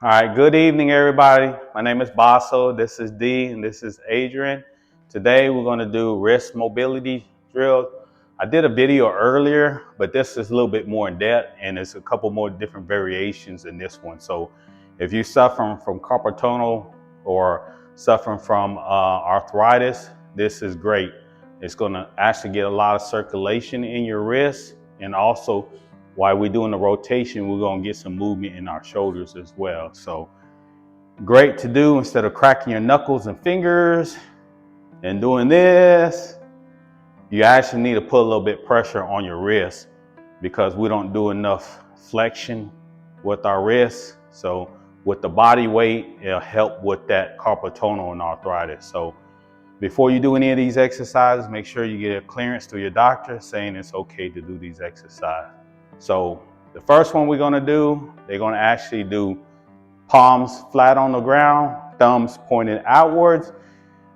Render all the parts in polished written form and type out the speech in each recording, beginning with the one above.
All right, good evening, everybody. My name is Baso. This is D, and this is Adrian. Today, we're going to do wrist mobility drills. I did a video earlier, but this is a little bit more in depth, and there's a couple more different variations in this one. So, if you're suffering from carpal tunnel or suffering from arthritis, this is great. It's going to actually get a lot of circulation in your wrist, and also while we're doing the rotation, we're going to get some movement in our shoulders as well. So great to do instead of cracking your knuckles and fingers and doing this. You actually need to put a little bit pressure on your wrist because we don't do enough flexion with our wrists. So with the body weight, it'll help with that carpal tunnel and arthritis. So before you do any of these exercises, make sure you get a clearance through your doctor saying it's okay to do these exercises. So the first one we're gonna do, they're gonna actually do palms flat on the ground, thumbs pointed outwards,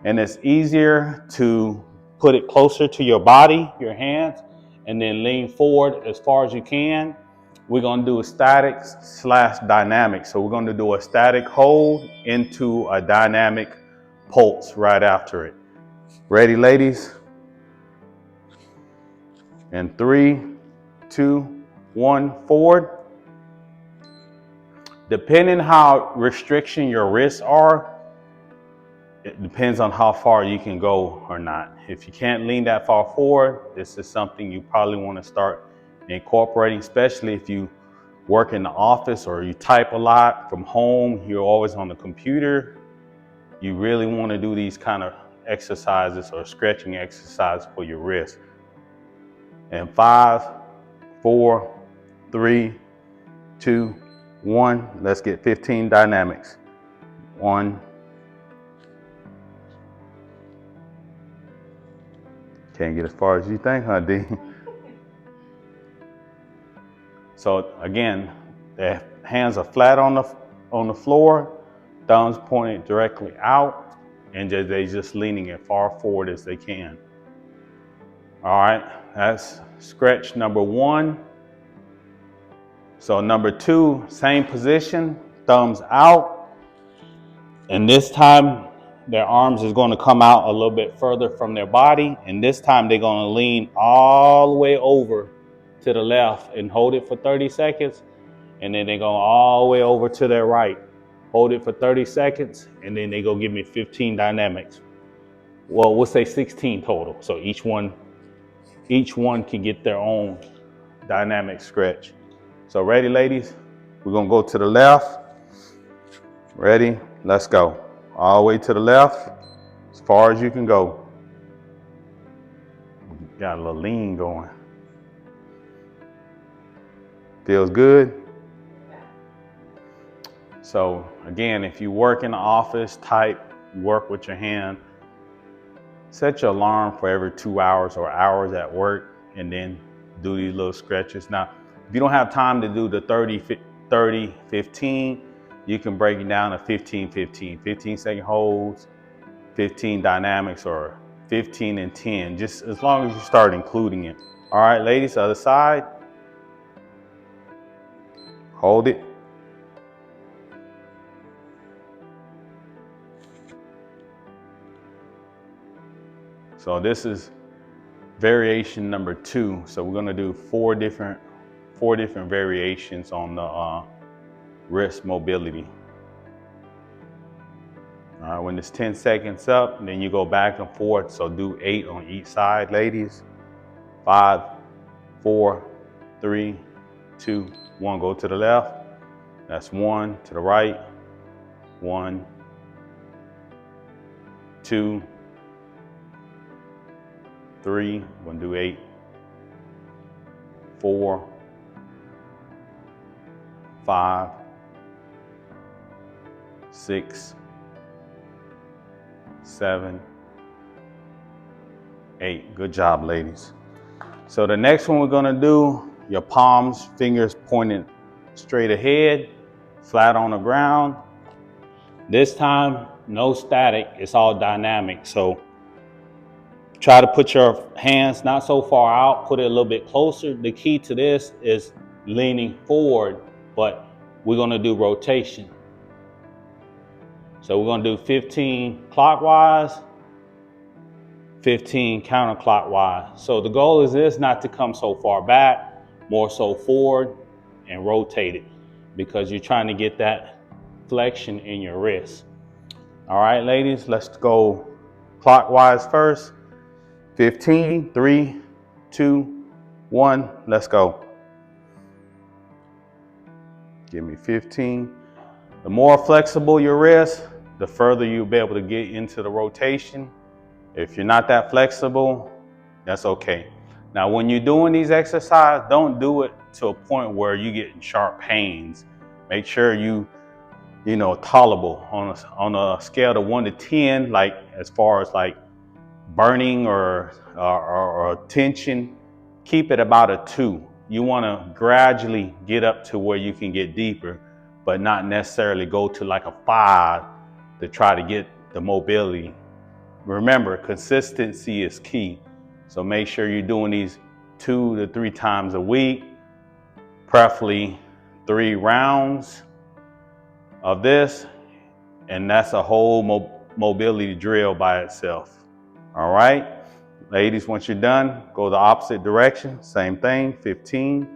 and it's easier to put it closer to your body, your hands, and then lean forward as far as you can. We're gonna do a static / dynamic. So we're gonna do a static hold into a dynamic pulse right after it. Ready, ladies? And 3, 2, 1, forward. Depending how restriction your wrists are, it depends on how far you can go or not. If you can't lean that far forward, this is something you probably want to start incorporating, especially if you work in the office or you type a lot from home, you're always on the computer. You really want to do these kind of exercises or stretching exercises for your wrist. And 5, 4, 3, 2, 1. Let's get 15 dynamics. 1. Can't get as far as you think, huh, D? So again, the hands are flat on the floor, thumbs pointed directly out, and they just leaning as far forward as they can. All right, that's stretch number 1. So number 2, same position, thumbs out. And this time, their arms is going to come out a little bit further from their body. And this time, they're going to lean all the way over to the left and hold it for 30 seconds. And then they're going all the way over to their right. Hold it for 30 seconds. And then they go give me 15 dynamics. Well, we'll say 16 total. So each one can get their own dynamic stretch. So ready, ladies? We're gonna go to the left. Ready? Let's go. All the way to the left, as far as you can go. Got a little lean going. Feels good? So again, if you work in the office, type, work with your hand, set your alarm for every 2 hours or hours at work, and then do these little stretches. Now, if you don't have time to do the 30, 15, you can break it down to 15, 15, 15-second holds, 15 dynamics, or 15 and 10, just as long as you start including it. All right, ladies, other side. Hold it. So this is variation number 2. So we're gonna do four different variations on the wrist mobility. All right, when it's 10 seconds up, then you go back and forth. So do 8 on each side, ladies. 5, 4, 3, 2, 1. Go to the left. That's 1. To the right. 1, 2, 3. We're gonna do 8. 4, 5, 6, 7, 8. Good job, ladies. So the next one we're gonna do, your palms, fingers pointed straight ahead, flat on the ground. This time, no static, it's all dynamic. So try to put your hands not so far out, put it a little bit closer. The key to this is leaning forward, but we're gonna do rotation. So we're gonna do 15 clockwise, 15 counterclockwise. So the goal is this, not to come so far back, more so forward and rotate it, because you're trying to get that flexion in your wrist. All right, ladies, let's go clockwise first. 15, 3, 2, 1, let's go. Give me 15. The more flexible your wrist, the further you'll be able to get into the rotation. If you're not that flexible, that's okay. Now, when you're doing these exercises, don't do it to a point where you get sharp pains. Make sure you tolerable on a scale of 1 to 10, like as far as like burning or tension, keep it about a 2. You want to gradually get up to where you can get deeper, but not necessarily go to like a 5 to try to get the mobility. Remember, consistency is key. So make sure you're doing these 2 to 3 times a week, preferably 3 rounds of this, and that's a whole mobility drill by itself. All right, ladies, once you're done, go the opposite direction. Same thing, 15.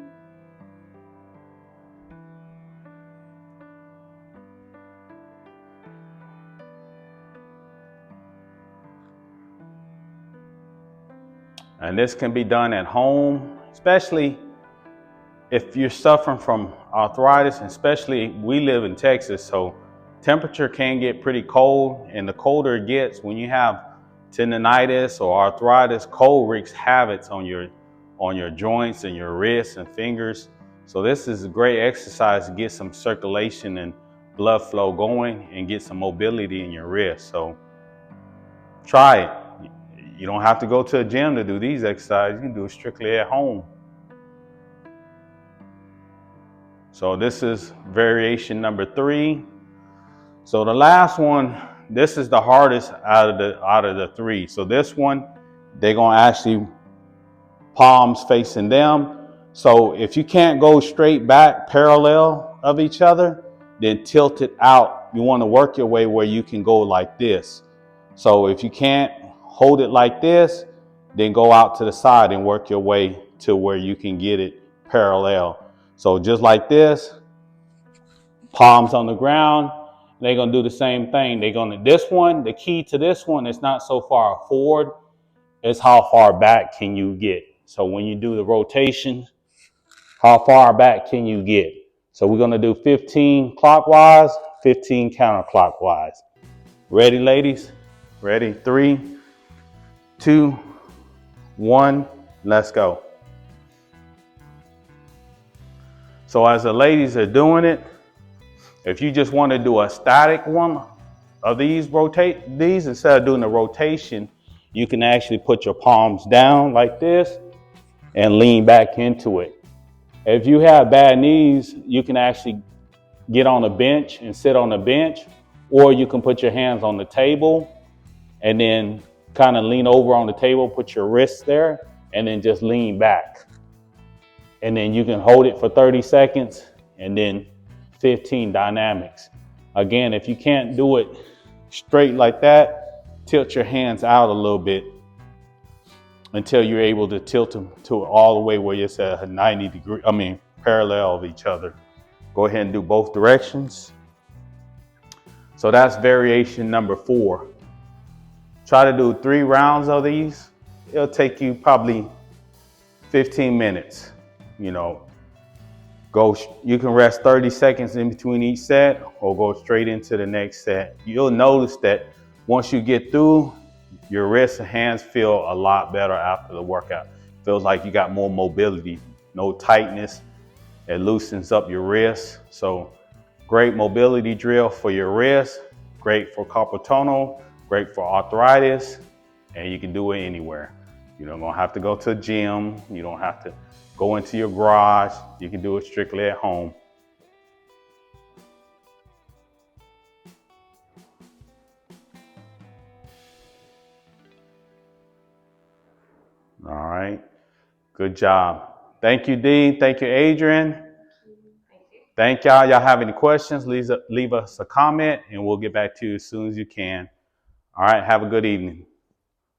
And this can be done at home, especially if you're suffering from arthritis, especially we live in Texas, so temperature can get pretty cold, and the colder it gets, when you have tendonitis or arthritis, cold wreaks havoc on your joints and your wrists and fingers. So this is a great exercise to get some circulation and blood flow going and get some mobility in your wrist. So try it. You don't have to go to a gym to do these exercises. You can do it strictly at home. So this is variation number 3. So the last one, this is the hardest out of the 3. So this one, they're gonna actually palms facing them. So if you can't go straight back parallel of each other, then tilt it out. You want to work your way where you can go like this. So if you can't hold it like this, then go out to the side and work your way to where you can get it parallel. So just like this, palms on the ground, they're gonna do the same thing. The key to this one is not so far forward, it's how far back can you get. So when you do the rotation, how far back can you get? So we're gonna do 15 clockwise, 15 counterclockwise. Ready, ladies? Ready? 3, 2, 1, let's go. So as the ladies are doing it, if you just want to do a static one of these, rotate these instead of doing the rotation, you can actually put your palms down like this and lean back into it. If you have bad knees, you can actually get on a bench and sit on a bench, or you can put your hands on the table and then kind of lean over on the table, put your wrists there, and then just lean back. And then you can hold it for 30 seconds and then 15 dynamics. Again, if you can't do it straight like that, tilt your hands out a little bit until you're able to tilt them to all the way where it's at a 90 degree, parallel of each other. Go ahead and do both directions. So that's variation number 4. Try to do 3 rounds of these. It'll take you probably 15 minutes. You can rest 30 seconds in between each set or go straight into the next set. You'll notice that once you get through, your wrists and hands feel a lot better after the workout. Feels like you got more mobility, no tightness. It loosens up your wrists. So great mobility drill for your wrists, great for carpal tunnel, great for arthritis, and you can do it anywhere. You don't have to go to a gym. You don't have to go into your garage. You can do it strictly at home. All right, good job. Thank you, Dee. Thank you, Adrian. Thank y'all. Y'all have any questions, leave us a comment and we'll get back to you as soon as you can. All right, have a good evening.